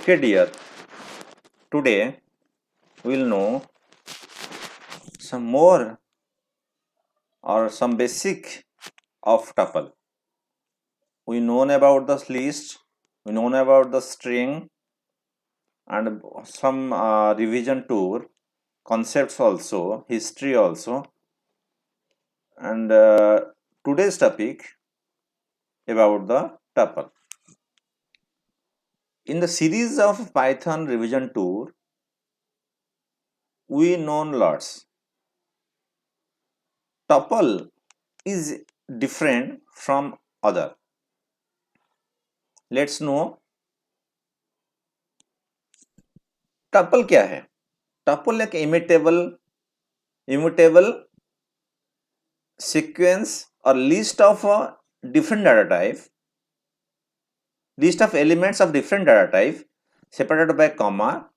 Okay dear, today we will know some more or some basic of tuple. We known about the list, we known about the string and some revision tour, concepts also, history also, and today's topic about the tuple. In the series of Python revision tour, we known lots. Tuple is different from other. Let's know tuple क्या है. Tuple एक immutable sequence or list of different data type, list of elements of different data type separated by comma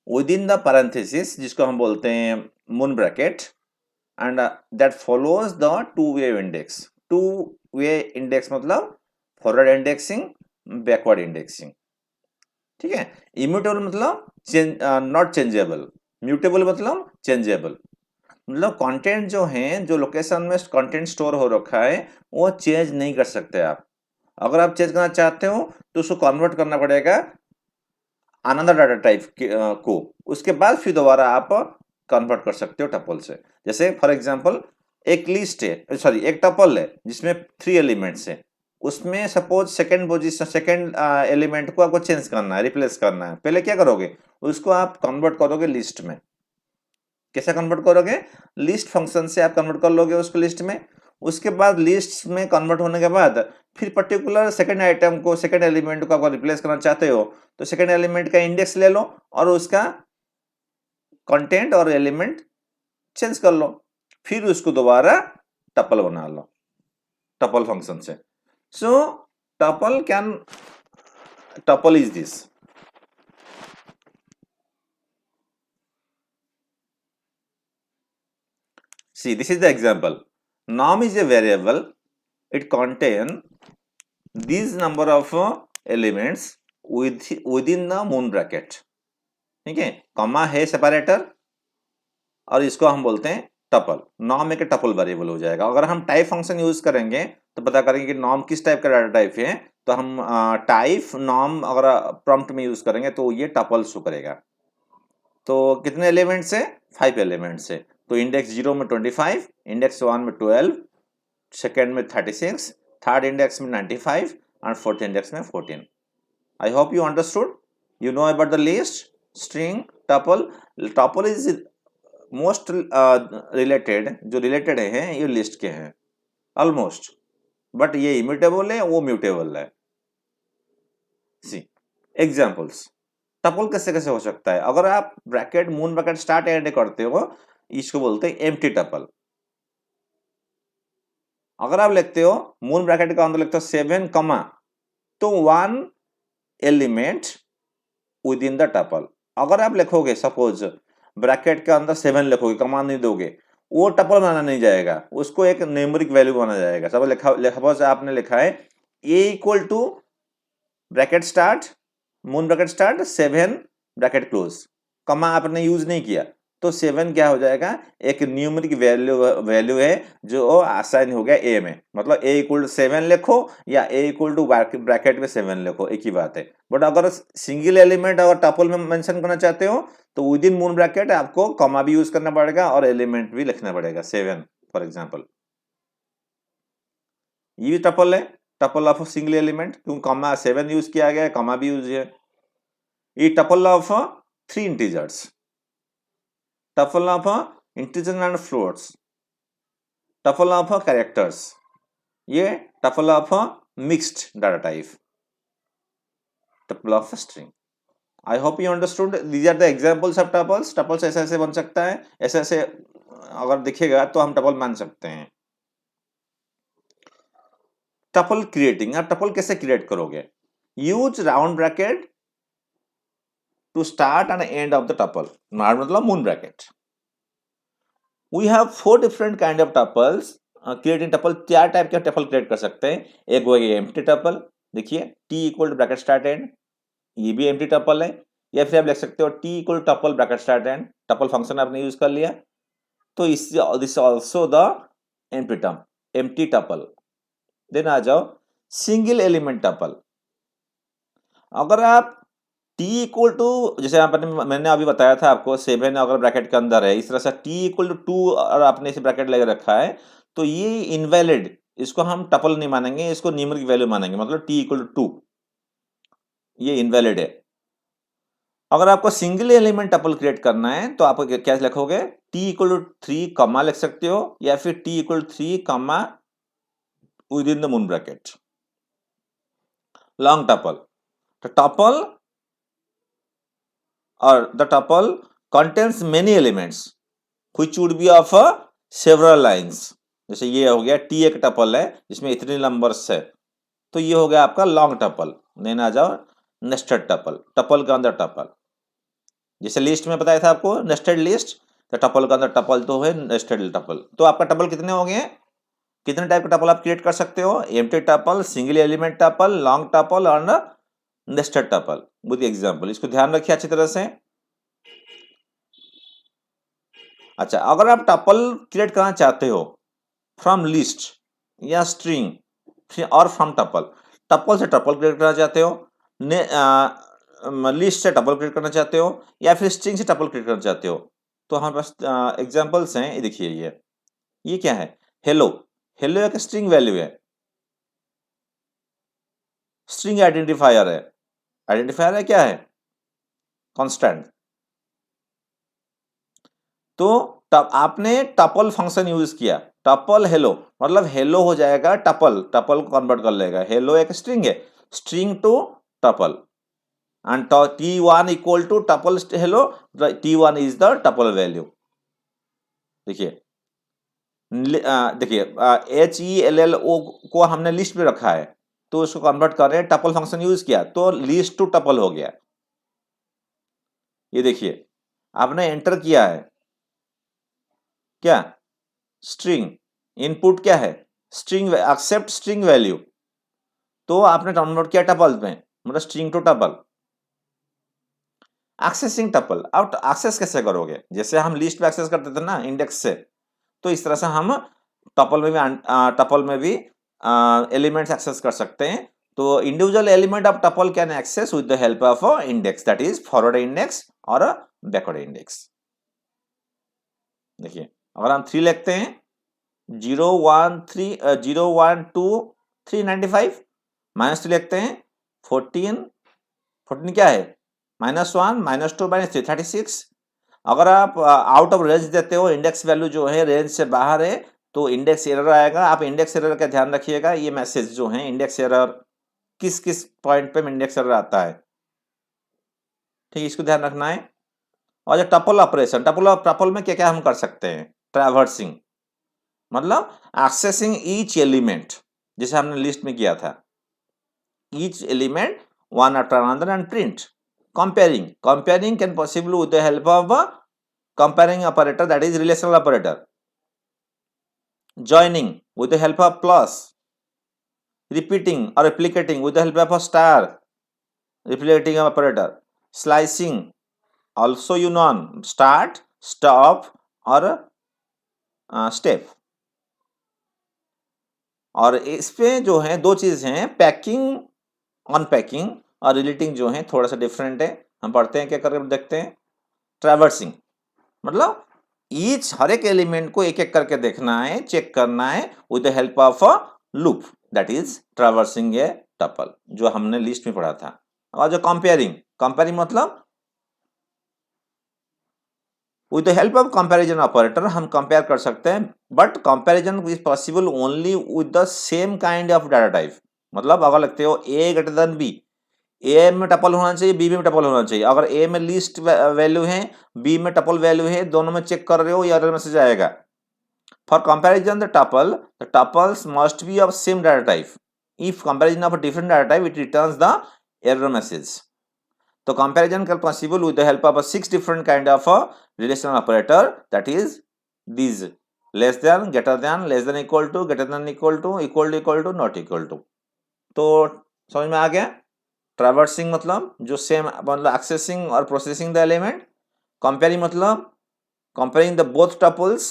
within the parenthesis जिसको हम बोलते हैं moon bracket and that follows the two-way index. Two-way index मतलब forward indexing, backward indexing. ठीक है. Immutable मतलब not changeable, mutable मतलब changeable. मतलब कंटेंट जो है, जो लोकेशन में कंटेंट स्टोर हो रखा है वो चेंज नहीं कर सकते आप. अगर आप चेंज करना चाहते हो तो उसको कन्वर्ट करना पड़ेगा अनदर डाटा टाइप को, उसके बाद फिर दोबारा आप कन्वर्ट कर सकते हो टपल से. जैसे फॉर एग्जांपल एक लिस्ट है, सॉरी एक टपल है जिसमें 3 एलिमेंट्स है. उसमें suppose second position, second element को आपको चेंज करना है, रिप्लेस करना है. पहले क्या करोगे, उसको आप कन्वर्ट करोगे लिस्ट में. कैसे कन्वर्ट करोगे, लिस्ट फंक्शन से आप कन्वर्ट कर लोगे उसको लिस्ट में. उसके बाद लिस्ट में कन्वर्ट होने के बाद फिर पर्टिकुलर सेकंड आइटम को, सेकंड एलिमेंट को अगर रिप्लेस करना चाहते हो तो सेकंड एलिमेंट का इंडेक्स ले लो और उसका कंटेंट और एलिमेंट चेंज कर लो, फिर उसको दोबारा टपल बना लो टपल फंक्शन से. So tuple is this. See, this is the example. Norm is a variable. It contains these number of elements within the moon bracket. ठीक है. कॉमा है सेपरेटर और इसको हम बोलते हैं टपल. नॉर्म एक टपल वेरिएबल हो जाएगा. अगर हम टाइप फंक्शन यूज करेंगे तो पता करेंगे कि नॉर्म किस टाइप का डाटा टाइप है. तो हम टाइप नॉर्म अगर प्रॉम्प्ट में यूज करेंगे तो ये टपल शो करेगा. तो कितने एलिमेंट्स है, 5 एलिमेंट्स है. तो इंडेक्स 0 में 25, इंडेक्स 1 में 12, सेकेंड में 36, थर्ड इंडेक्स में 95 और फोर्थ इंडेक्स में 14. आई hope you understood. You know about the list, string, tuple. Tuple is most related, जो रिलेटेड है ये लिस्ट के हैं ऑलमोस्ट, बट ये इम्यूटेबल है, वो म्यूटेबल है. सी एग्जाम्पल्स. टपल कैसे कैसे हो सकता है. अगर आप bracket moon bracket start and करते हो, इसको बोलते हैं एम्प्टी टपल. अगर आप लिखते हो मून ब्रैकेट का अंदर लिखते हो 7 कमा, तो 1 element with in the tuple. अगर आप लिखोगे सपोज ब्रैकेट के अंदर 7 लिखोगे, कमा नहीं दोगे, वो टपल बनाना नहीं जाएगा, उसको एक न्यूमेरिक वैल्यू बनाया जाएगा. सपोज आपने लिखा है a equal to bracket start, moon bracket start 7 bracket close, कमा आपने यूज नहीं किया, तो 7 क्या हो जाएगा, एक न्यूमेरिक वैल्यू है जो असाइन हो गया a में. मतलब a इक्वल टू 7 लिखो या a इक्वल टू ब्रैकेट में 7 लिखो, एक ही बात है. बट अगर सिंगल एलिमेंट अगर टपल में मेंशन करना चाहते हो तो विद इन मून ब्रैकेट आपको कॉमा भी यूज करना पड़ेगा और एलिमेंट भी लिखना पड़ेगा 7 फॉर एग्जाम्पल. ये टपल है, टपल ऑफ सिंगल एलिमेंट, क्योंकि कॉमा 7 यूज किया गया है, कॉमा भी यूज है. ये tuple of 3 integers, tuple of integer and floats, tuple of characters, ये tuple of mixed data type, tuple of string. I hope you understood. These are the examples of tuples. Tuples ऐसे ऐसे बन सकता है, ऐसे ऐसे अगर दिखेगा तो हम टपल मान सकते हैं. टपल क्रिएटिंग, आप टपल कैसे क्रिएट करोगे. Use round bracket to start and end of the tuple. मतलब moon bracket. We have 4 different kind of tuples. Creating tuple 4 type के टपल क्रिएट कर सकते हैं. एक वो एम्प्टी टपल, देखिए t equal to bracket start end, ये भी एम्प्टी टपल है। या फिर आप लिख सकते हो T equal tuple bracket start end, tuple function आपने यूज कर लिया, तो this also the empty tuple. Then आ जाओ सिंगल एलिमेंट टपल। अगर आप t इक्वल टू, जैसे मैंने अभी बताया था आपको 7 अगर ब्रैकेट के अंदर है, इस तरह से t इक्वल टू 2 और आपने इसे ब्रैकेट लगा रखा है, तो ये इनवैलिड, इसको हम टपल नहीं मानेंगे, इसको न्यूमेरिक वैल्यू मानेंगे, मतलब t इक्वल टू 2, ये इनवैलिड है। अगर आपको सिंगल एलिमेंट टपल क्रिएट करना है तो आप क्या लिखोगे, t इक्वल टू 3 कॉमा लिख सकते हो, या फिर t equal to 3 comma with in the moon bracket. Long tuple, tuple or the tuple contains many elements which would be of several lines। जैसे ये हो गया t एक टपल है जिसमें इतने नंबर्स है, तो ये हो गया आपका लॉन्ग टपल। देन आ जाओ नेस्टेड टपल, टपल के अंदर टपल, जैसे लिस्ट में बताया था आपको नेस्टेड लिस्ट, तो टपल के अंदर टपल तो है नेस्टेड टपल। तो आपका टपल कितने हो गए, कितने टाइप का टपल आप क्रिएट कर सकते हो, empty tuple, single element tuple, long tuple और नेस्टेड टपल विद एग्जांपल। इसको ध्यान रखिए अच्छी तरह से। अच्छा, अगर आप टपल क्रिएट करना चाहते हो फ्रॉम लिस्ट या स्ट्रिंग और फ्रॉम टपल, टपल से टपल क्रिएट करना चाहते हो, लिस्ट से टपल क्रिएट करना चाहते हो, या फिर स्ट्रिंग से टपल क्रिएट करना चाहते हो, तो हमारे पास एग्जांपल्स हैं। ये देखिए, ये क्या है, हेलो। हेलो एक स्ट्रिंग वैल्यू है, स्ट्रिंग आइडेंटिफायर है। आइडेंटिफायर है क्या है, कांस्टेंट। तो आपने टपल फंक्शन यूज किया, टपल हेलो, मतलब हेलो हो जाएगा टपल, टपल को कन्वर्ट कर लेगा। हेलो एक स्ट्रिंग है, string to tuple, and t1 equal to tuple hello, t1 is the tuple value. देखिए देखिए HELLO को हमने लिस्ट में रखा है, तो उसको कन्वर्ट कर रहे हैं, टपल फंक्शन यूज किया तो लिस्ट टू टपल हो गया। ये देखिए आपने एंटर किया है क्या, स्ट्रिंग, इनपुट क्या है स्ट्रिंग, एक्सेप्ट स्ट्रिंग वैल्यू, तो आपने कन्वर्ट किया टपल में, मतलब string to tuple. Accessing tuple, अब एक्सेस कैसे करोगे, जैसे हम लिस्ट पे एक्सेस करते थे ना इंडेक्स से, तो इस तरह से हम टपल में भी एलिमेंट्स एक्सेस कर सकते हैं। तो individual element of tuple can access with the help of index, that is forward index और बैकवर्ड इंडेक्स। देखिए अगर हम 3 लिखते हैं, 0 1 3 0 1 2 395, -3 लिखते हैं 14, 14 क्या है -1 -2 -3 36। अगर आप आउट ऑफ रेंज देते हो, इंडेक्स वैल्यू जो है रेंज से बाहर है, तो इंडेक्स एरर आएगा। आप इंडेक्स एरर का ध्यान रखिएगा, ये मैसेज जो है इंडेक्स एरर किस किस पॉइंट पे इंडेक्स एरर आता है, ठीक, इसको ध्यान रखना है। और जो टपल ऑपरेशन, टपल में क्या क्या हम कर सकते हैं, ट्रैवर्सिंग, मतलब एक्सेसिंग ईच एलिमेंट, जैसे हमने लिस्ट में किया था, each element one after another and print. comparing can possible with the help of a comparing operator, that is relational operator. Joining with the help of plus, repeating or replicating with the help of a star replicating operator, slicing also you know start, stop or step। और इसमें जो है दो चीज हैं, packing, unpacking और relating जो है थोड़ा सा डिफरेंट है। हम पढ़ते हैं क्या करके देखते हैं। ट्रैवर्सिंग मतलब ईच, हर एक एलिमेंट को एक एक करके देखना है, चेक करना है with the help of a loop, that is traversing A tuple, जो हमने लिस्ट में पढ़ा था। और जो कंपेयरिंग, कंपेयरिंग मतलब with the help of comparison operator हम कंपेयर कर सकते हैं, but comparison is possible only with the same kind of data type. मतलब अगर लगते हो ए ग्रेटर देन बी, ए में टपल होना चाहिए, बी में टपल होना चाहिए। अगर ए में लिस्ट वैल्यू है, बी में टपल वैल्यू है, दोनों में चेक कर रहे हो, ये एरर मैसेज आएगा। For comparison the tuples must be of same data type. If comparison of different data type, it returns the error message. तो comparison can possible with the help of a 6 different kind of a relational operator, that is these: less than, greater than, less than equal to, greater than equal to, not equal to। तो समझ में आ गया। Traversing मतलब जो same मतलब accessing और processing the element, comparing मतलब comparing the both tuples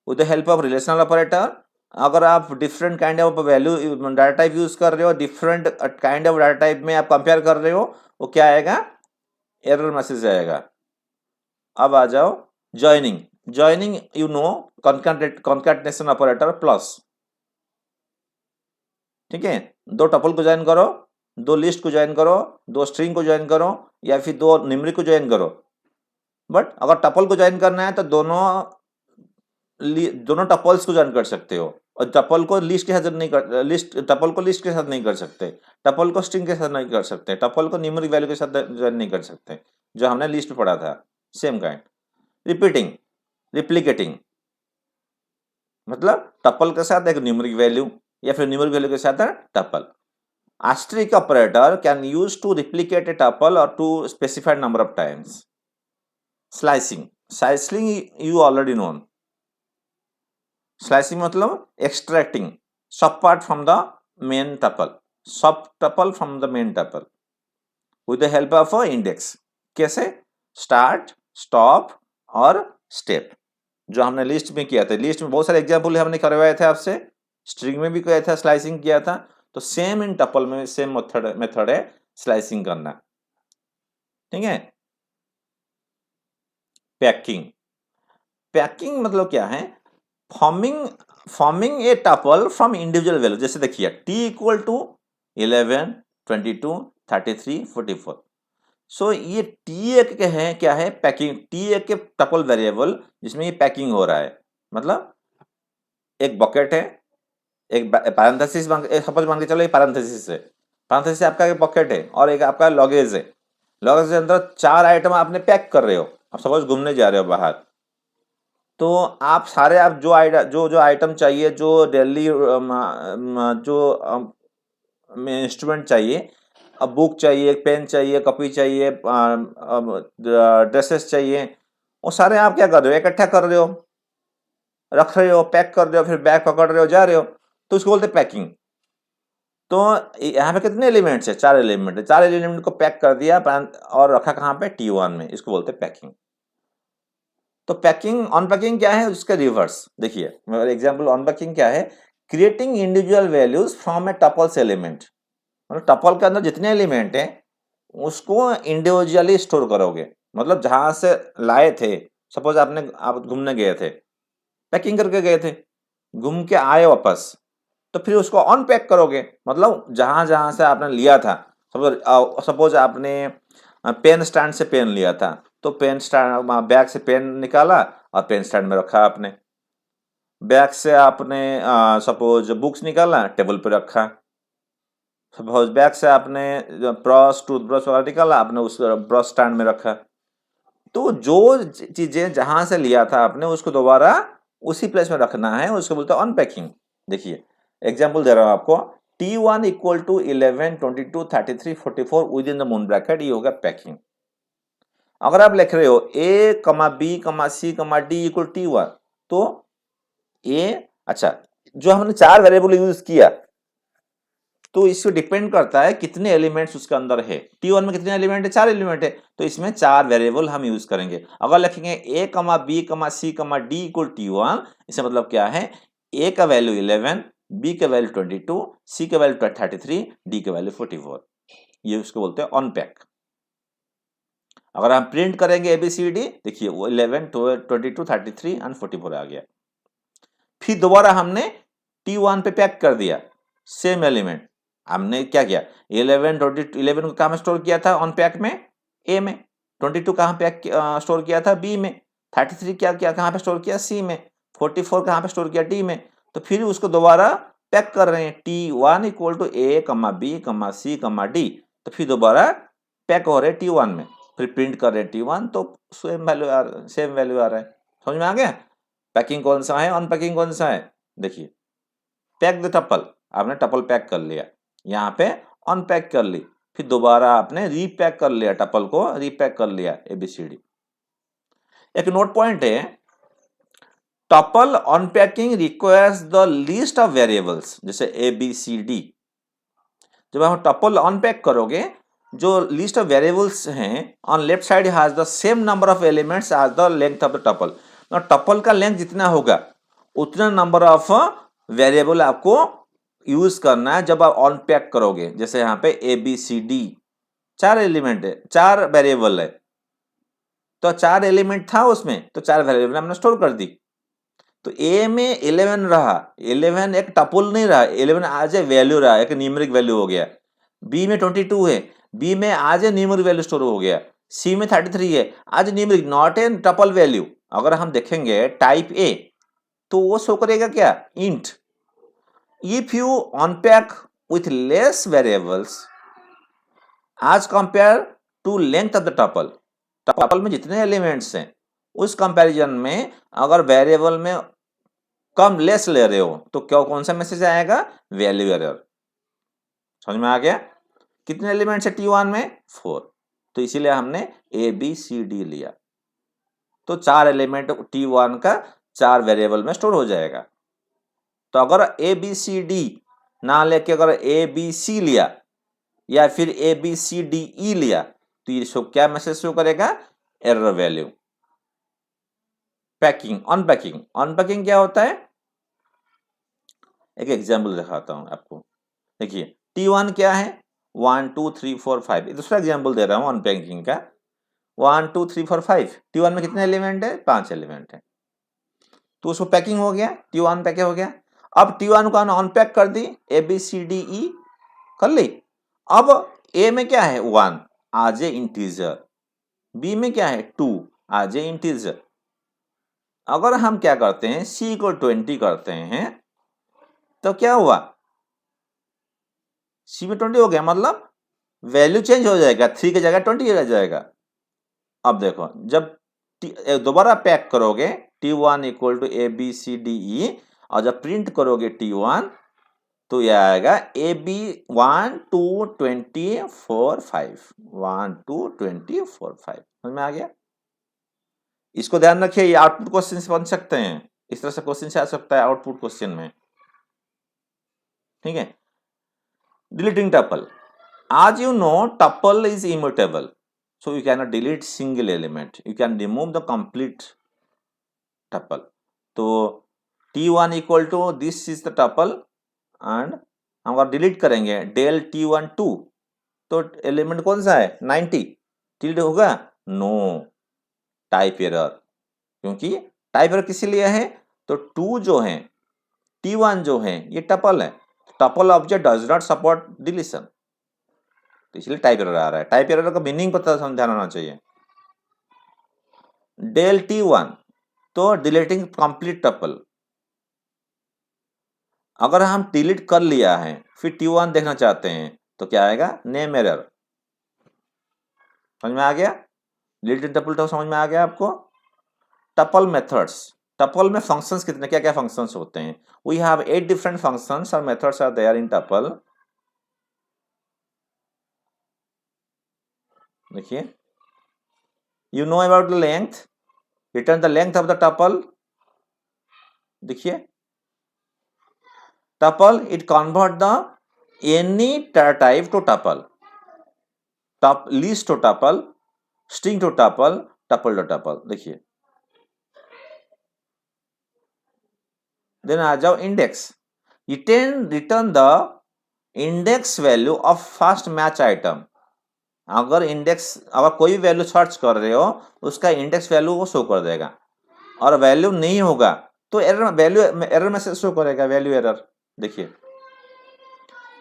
with the help of relational operator. अगर आप different kind of value data type use कर रहे हो, different kind of data type में आप कंपेयर कर रहे हो, वो क्या आएगा, एरर मैसेज आएगा। अब आ जाओ joining. Joining you know concatenation operator plus, ठीक है, दो टपल को ज्वाइन करो, दो लिस्ट को ज्वाइन करो, दो स्ट्रिंग को ज्वाइन करो, या फिर दो न्यूमेरिक को ज्वाइन करो। बट अगर टपल को ज्वाइन करना है तो दोनों टपल्स को ज्वाइन कर सकते हो, और टपल को लिस्ट के साथ नहीं कर लिस्ट टपल को लिस्ट के साथ नहीं कर सकते, टपल को स्ट्रिंग के साथ नहीं कर सकते, टपल को न्यूमेरिक वैल्यू के साथ ज्वाइन नहीं कर सकते, जो हमने लिस्ट में पढ़ा था। Same kind. रिपीटिंग, रिप्लिकेटिंग मतलब टपल के साथ एक न्यूमेरिक वैल्यू या फिर न्यूमेरिक वैल्यू के साथ tuple. Asterisk operator can use to replicate a tuple or to specified number of times. Slicing, slicing you already known. Slicing मतलब extracting sub part from the main tuple, sub tuple from the main tuple with the help of a index. कैसे? Start, stop और step, जो हमने list में किया था। List में बहुत सारे एग्जाम्पल हमने करवाए थे आपसे, स्ट्रिंग में भी किया था, स्लाइसिंग किया था, तो सेम इन टपल में सेम मेथड है स्लाइसिंग करना, ठीक है। पैकिंग, पैकिंग मतलब क्या है, forming a tuple from individual value. जैसे देखिए t इक्वल टू 11, 22, 33, 44। सो ये टी एक के है क्या है, पैकिंग, टी एक के टपल वेरिएबल जिसमें ये पैकिंग हो रहा है। मतलब एक बकेट है, एक पैरेंथेसिस सपोज मान के चलो, ये पैरेंथेसिस है, पैरेंथेसिस आपका एक बकेट है, और एक आपका लॉगेज है। लॉगेज के अंदर 4 आइटम आपने पैक कर रहे हो, आप सपोज घूमने जा रहे हो बाहर, तो आप सारे आप जो आइटम चाहिए, जो डेली जो इंस्ट्रूमेंट चाहिए, अब बुक चाहिए, पेन चाहिए, कॉपी चाहिए, ड्रेसेस चाहिए, वो सारे आप क्या कर रहे हो, इकट्ठा कर रहे हो, रख रहे हो, पैक कर रहे हो, फिर बैग पकड़ रहे हो, जा रहे हो, तो उसको बोलते पैकिंग। तो यहाँ पे कितने एलिमेंट्स है, 4 एलिमेंट है, 4 एलिमेंट को पैक कर दिया और रखा कहाँ पे, T1 में, इसको बोलते पैकिंग। तो पैकिंग, अनपैकिंग क्या है, उसका रिवर्स देखिए। एग्जांपल अनपैकिंग क्या है, creating individual values from A tuples element, मतलब टपल के अंदर जितने एलिमेंट हैं उसको इंडिविजुअली स्टोर करोगे। मतलब जहां से लाए थे, सपोज आप घूमने गए थे, पैकिंग करके गए थे, घूम के आए वापस, तो फिर उसको अनपैक करोगे। मतलब जहां जहां से आपने लिया था, सपोज आपने पेन स्टैंड से पेन लिया था, तो पेन स्टैंड बैग से पेन निकाला और पेन स्टैंड में रखा आपने। बैग से आपने सपोज बुक्स निकाला, टेबल पे रखा। सपोज बैग से आपने ब्रश, टूथब्रश वगैरह निकाला, आपने उस ब्रश स्टैंड में रखा। तो जो चीजें जहां से लिया था आपने, उसको दोबारा उसी प्लेस में रखना है, उसको बोलते हैं अनपैकिंग। देखिए एग्जाम्पल दे रहा हूं आपको, T1 equal to 11, 22, 33, 44 with in the moon bracket, ये होगा पैकिंग। अगर आप लिख रहे हो A, B, C, D equal T1, तो A, अच्छा, जो हमने 4 वेरिएबल यूज किया, तो इसको डिपेंड करता है कितने एलिमेंट्स उसके अंदर है। T1 में कितने एलिमेंट है, 4 एलिमेंट है, तो इसमें 4 वेरिएबल हम यूज करेंगे। अगर लिखेंगे A, B, C, D equal T1, इसका मतलब क्या है, A का वैल्यू 11, B का वैल्यू 22, C का वैल्यू 33, D का वैल्यू 44, ये उसको बोलते हैं अनपैक। अगर हम प्रिंट करेंगे ABCD, देखिए वो 11, 22, 33 एंड 44 आ गया। फिर दोबारा हमने T1 पे पैक कर दिया सेम एलिमेंट। हमने क्या किया, 11 को कहाँ में स्टोर किया था अनपैक में, A में, 22 कहाँ पैक स्टोर किया था, B में, 33 क्या किया कहाँ पे स्टोर किया, C में, 44 कहाँ पे स्टोर किया, D में। तो फिर उसको दोबारा पैक कर रहे हैं, T1 equal to A, B, C, D, तो फिर दोबारा पैक हो रहे हैं T1 में, फिर प्रिंट कर रहे हैं T1, तो सेम वैल्यू आ रहा है। समझ में आ गया, पैकिंग कौन सा है, अनपैकिंग कौन सा है। देखिए पैक द टपल, आपने टपल पैक कर लिया, यहाँ पे अनपैक कर ली, फिर दोबारा आपने रीपैक कर लिया, टपल को रीपैक कर लिया ABCD। एक नोट पॉइंट है, tuple unpacking requires the list of variables, जैसे ABCD, जब आप टपल अनपैक करोगे, जो लिस्ट ऑफ वेरिएबल्स हैं on left side has the same number of elements as the length of the tuple. Tuple का length जितना होगा उतना नंबर ऑफ वेरिएबल आपको यूज करना है जब आप अनपैक करोगे। जैसे यहाँ पे A B C D 4 element है, 4 वेरिएबल है, तो 4 एलिमेंट था उसमें, तो 4 वेरिएबल हमने स्टोर कर दी। तो ए में 11 रहा, 11 एक टपल नहीं रहा, 11 आज ए वैल्यू रहा, एक न्यूमेरिक वैल्यू हो गया। बी में 22 है, बी में आज ए न्यूमेरिक वैल्यू स्टोर हो गया। सी में 33 है, आज numeric, not a tuple value. अगर हम देखेंगे टाइप ए, तो वो शो करेगा क्या, int. If you unpack with less variables as compare to length of the tuple, tuple में जितने एलिमेंट्स हैं उस कंपैरिजन में अगर वेरिएबल में कम लेस ले रहे हो तो क्या कौन सा मैसेज आएगा, वैल्यू एरर। समझ में आ गया। कितने एलिमेंट्स है T1 में, 4, तो इसीलिए हमने ए बी सी डी लिया। तो 4 एलिमेंट T1 का 4 वेरिएबल में स्टोर हो जाएगा। तो अगर ए बी सी डी ना लेके अगर ए बी सी लिया या फिर ए बी सी डी ई लिया तो ये शो क्या मैसेज शो करेगा, error value. Packing, unpacking, unpacking क्या होता है, एक एग्जांपल दिखाता हूं आपको। देखिए T1 क्या है, 1 2 3 4 5। दूसरा एग्जांपल दे रहा हूं अनपैकिंग का, 1 2 3 4 5। T1 में कितने एलिमेंट है, 5 एलिमेंट है, तो उसको पैकिंग हो गया, T1 पैक हो गया। अब T1 को अनपैक कर दी, ए बी सी डी ई कर ली। अब ए में क्या है, 1 आज ए इंटीजर, बी में क्या है 2 आज ए इंटीजर। अगर हम क्या करते हैं, सी को 20 करते हैं तो क्या हुआ, सी में 20 हो गया, मतलब वैल्यू चेंज हो जाएगा, 3 की जगह 20 रह जाएगा। अब देखो जब दोबारा पैक करोगे T1 equal to A B C D E, और जब प्रिंट करोगे T1 तो यह आएगा ए बी 1 2 20 4 5, 1 2 20 4 5। समझ में आ गया। इसको ध्यान रखिए, ये आउटपुट क्वेश्चन से बन सकते हैं, इस तरह से क्वेश्चन से आ सकता है आउटपुट क्वेश्चन में, ठीक है। Deleting tuple, as you know tuple is immutable, so you cannot delete single element, you can remove the complete tuple। तो T1 equal to this is the tuple and हम अगर delete करेंगे del T1 2 तो element कौन सा है 90, delete होगा, no, type error. क्योंकि टाइप एरर किस लिए है, तो 2 जो है T1 जो है ये टपल है, tuple object does not support deletion, तो इसलिए टाइप एरर आ रहा है। टाइप एरर का मीनिंग पता समझाना होना चाहिए। del T1 तो डिलीटिंग कंप्लीट टपल, अगर हम डिलीट कर लिया है फिर T1 देखना चाहते हैं तो क्या आएगा, नेम एरर। समझ में आ गया, डिलीटिंग टपल तो समझ में आ गया आपको। टपल मेथड्स, टपल में फंक्शंस कितने, क्या क्या फंक्शंस होते हैं, वी हैव 8 डिफरेंट फंक्शंस और methods are there in tuple. देखिए, you know about the length, return the length of the tuple। देखिए tuple it convert the any type to tuple, list to tuple, string to tuple, tuple to tuple। देखिए then आ जाओ index, return the index value of first match item। अगर index, अगर कोई value search कर रहे हो उसका इंडेक्स वैल्यू वो शो कर देगा, और वैल्यू नहीं होगा तो error, value error message show करेगा, वैल्यू एरर। देखिए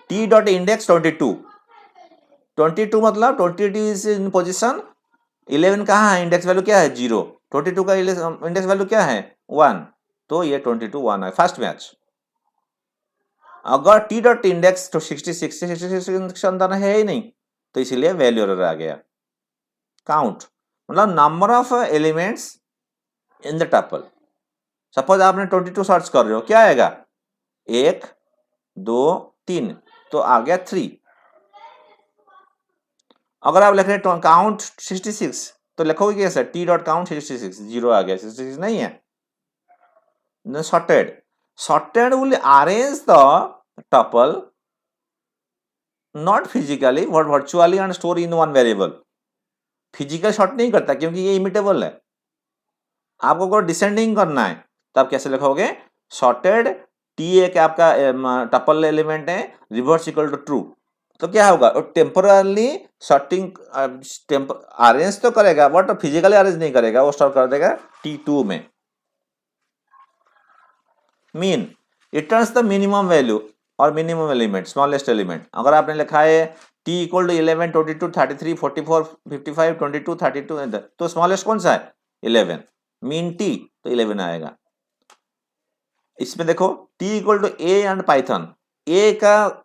t डॉट इंडेक्स 22, 22 मतलब 22 इज इन पोजीशन 11 कहाँ है, इंडेक्स वैल्यू क्या है 0, 22 का इंडेक्स वैल्यू क्या है 1, तो ये 22 1 है, फर्स्ट मैच। अगर t डॉट इंडेक्स तो 66 अंदर है ही नहीं, तो इसीलिए वैल्यू एरर आ गया। काउंट मतलब number of elements in the tuple, suppose आपने 22 सर्च कर रहे हो, क्या आएगा 1 2 3, तो आ गया 3। अगर आप लिख रहे हैं काउंट 66 तो लिखोगे कैसे, टी डॉट काउंट 66, 0 आ गया, 66 नहीं है। sorted, sorted will arrange the tuple not physically but virtually and store in one variable. Physical short नहीं करता क्योंकि ये इमिटेबल है। आपको अगर डिसेंडिंग करना है तो आप कैसे लिखोगे, सॉर्टेड टी एक आपका टपल एलिमेंट है, रिवर्स इक्वल टू ट्रू, तो क्या होगा, टेम्पोरली सॉर्टिंग अरेंज तो करेगा बट फिजिकली अरेंज नहीं करेगा, वो स्टोर कर देगा T2 में। Mean returns the minimum value और मिनिमम एलिमेंट, स्मॉलेस्ट एलिमेंट। अगर आपने लिखा है T इक्वल टू 11, 22, 33, 44, 55, 22, 32, तो स्मॉलेस्ट कौन सा है, 11, मीन T तो 11 आएगा। इसमें देखो T equal to A and Python, A का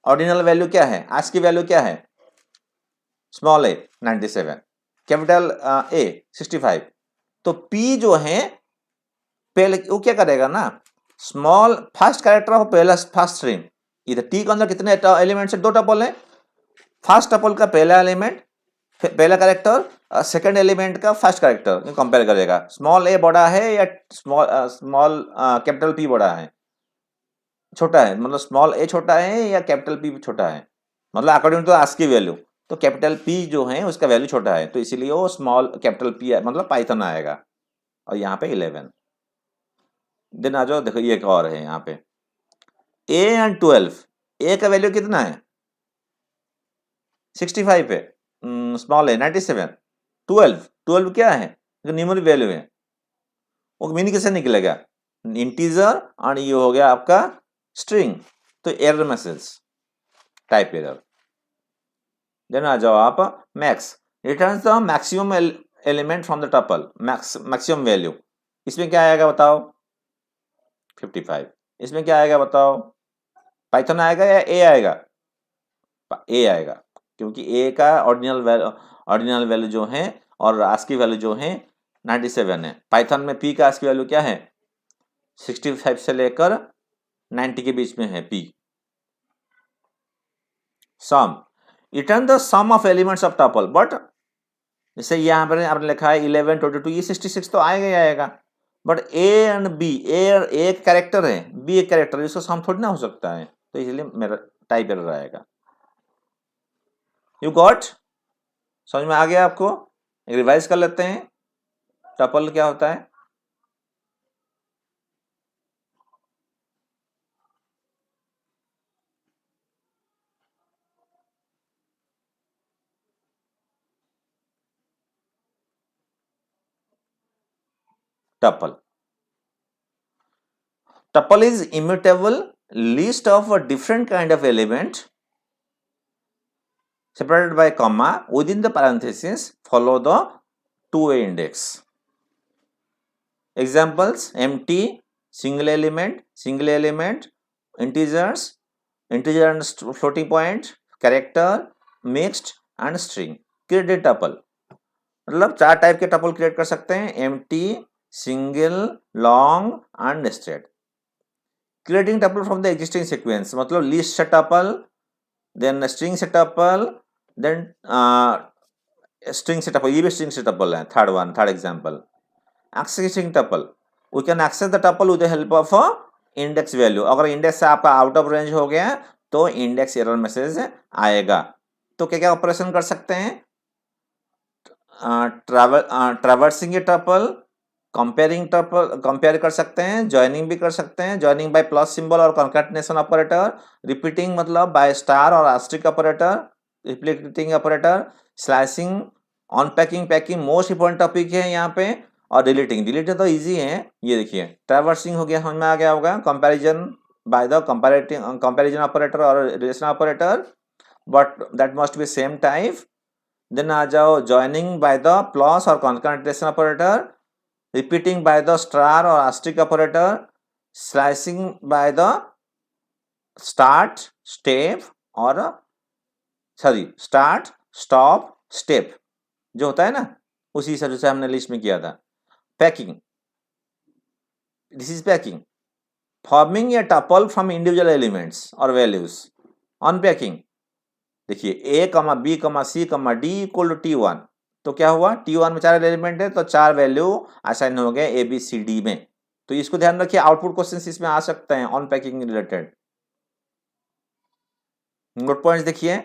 ऑर्डिनल वैल्यू क्या है, आज की वैल्यू क्या है, स्मॉल a 97, कैपिटल A 65, तो P जो है पहले वो क्या करेगा ना, स्मॉल फर्स्ट कैरेक्टर ऑफ पहला फर्स्ट स्ट्रिंग, इधर T के अंदर कितने एलिमेंट्स है, 2 टपल है, फर्स्ट टपल का पहला एलिमेंट पहला कैरेक्टर, सेकंड एलिमेंट का फर्स्ट कैरेक्टर कंपेयर करेगा, स्मॉल a बड़ा है या स्मॉल कैपिटल P बड़ा है, छोटा है, मतलब स्मॉल a छोटा है या कैपिटल P छोटा है, मतलब अकॉर्डिंग टू आस्की वैल्यू, तो कैपिटल P जो है उसका वैल्यू छोटा है, तो इसीलिए वो स्मॉल कैपिटल P है, मतलब पाइथन आएगा, और यहाँ पे 11। देन आ जाओ, देखो ये एक और है यहाँ पे a एंड 12, a का वैल्यू कितना है 65 है, स्मॉल है 97, 12 क्या है, न्यूमरिक वैल्यू है, वो मीनिंग कैसे निकलेगा, इंटीजर और ये हो गया आपका स्ट्रिंग, तो error message, type error. Then आ जाओ आप max, returns the maximum element from the tuple, maximum value, इसमें क्या आएगा बताओ 55, इसमें क्या आएगा बताओ, पाइथन आएगा या ए आएगा, ए आएगा, क्योंकि ए का ऑर्डिनल वैल्यू जो है और आस्की वैल्यू जो है 97 है, पाइथन में पी का आस्की वैल्यू क्या है 65 से लेकर 90 के बीच में है P. Sum, return the sum of elements of tuple, but जैसे यहाँ पर आपने लिखा है 11, 22, ये 66 तो आएगा ही आएगा, बट ए एंड बी, ए एक कैरेक्टर है, बी एक कैरेक्टर है, इसका सम थोड़ी ना हो सकता है, तो इसलिए मेरा टाइप एरर आएगा। यू गॉट, समझ में आ गया आपको, एक रिवाइज कर लेते हैं टपल क्या होता है। Tuple is immutable list of a different kind of element separated by comma, within the parenthesis follow the 2a index. Examples: empty, single element, integers, integer and floating point, character, mixed and string. Create tuple, मतलब 4 type के tuple create कर सकते हैं, empty, single, long and nested. Creating tuple from the existing sequence, मतलब list से tuple, then string से tuple, then string से tuple, ये भी string से tuple है, third example. Accessing tuple, we can access the tuple with the help of a index value. अगर index से आपका out of range हो गया तो index error message आएगा। तो क्या क्या ऑपरेशन कर सकते हैं, ट्रैवर्सिंग ए टपल, कंपेयर कर सकते हैं, ज्वाइनिंग भी कर सकते हैं, ज्वाइनिंग बाय प्लस सिंबल और कंकैटिनेशन ऑपरेटर, रिपीटिंग मतलब बाय स्टार और asterisk operator, repeating operator, slicing, unpacking, packing most important topic है यहाँ पे, और डिलीटिंग तो इजी है, ये देखिए ट्रैवर्सिंग हो गया, समझ में आ गया होगा, comparison by the comparison operator और relation operator, but that must be same type. Then आ जाओ ज्वाइनिंग बाय द प्लस और concatenation operator, repeating by the star और asterisk operator, slicing by the start step और start stop step जो होता है ना, उसी हिसाब से हमने लिस्ट में किया था। Packing, this is packing, forming a tuple from individual elements और वैल्यूज। अनपैकिंग, देखिए a, b, c, d equal to T1, तो क्या हुआ, T1 में 4 एलिमेंट है तो 4 वैल्यू असाइन हो गए A, B, C, D में, तो इसको ध्यान रखिए, आउटपुट क्वेश्चन इसमें आ सकते हैं अनपैकिंग रिलेटेड। नोट पॉइंट्स देखिए,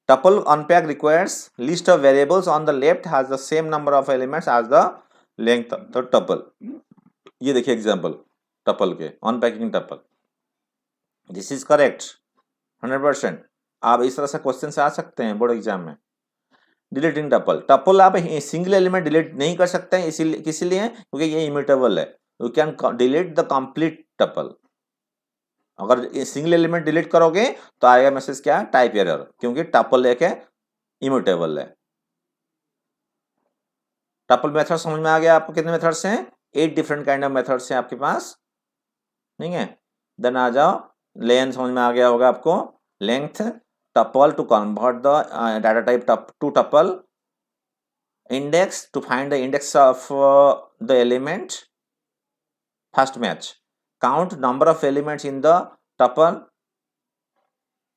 tuple unpack requires list of variables on the left has the same number of elements as the length of the tuple. ये देखिए एग्जांपल टपल के, unpacking tuple, this is correct 100%। आप इस तरह से question से आ सकते हैं बोर्ड एग्जाम में। डिलीटिंग टपल, टपल आप सिंगल एलिमेंट डिलीट नहीं कर सकते हैं, इसीलिए किस लिए, क्योंकि ये इम्यूटेबल है, you can delete the complete tuple. अगर सिंगल एलिमेंट डिलीट करोगे तो आएगा मैसेज क्या, टाइप एरर, क्योंकि टपल एक इम्यूटेबल है। टपल मेथड समझ में आ गया आपको, कितने मेथड्स हैं, 8 डिफरेंट काइंड ऑफ मेथड्स हैं आपके पास, ठीक है। देन आ जाओ, लेंथ समझ में आ गया होगा आपको, length tuple to convert the data type to tuple, index to find the index of the element, first match, count number of elements in the tuple,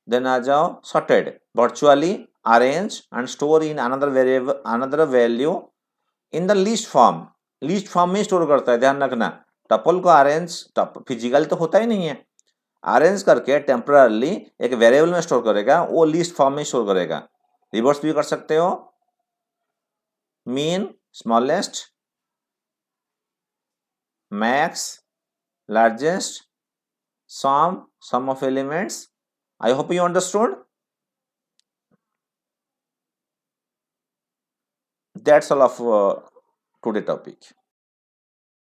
then आ जाओ sorted, virtually arrange and store in another variable another value in the list form, list form में store करता है, ध्यान रखना। Tuple को arrange physical तो होता ही नहीं है, अरेंज करके टेम्पररली एक वेरिएबल में स्टोर करेगा, वो लिस्ट फॉर्म में स्टोर करेगा। रिवर्स भी कर सकते हो, mean, smallest, max, largest, sum of elements. I hope you understood. That's all of today topic.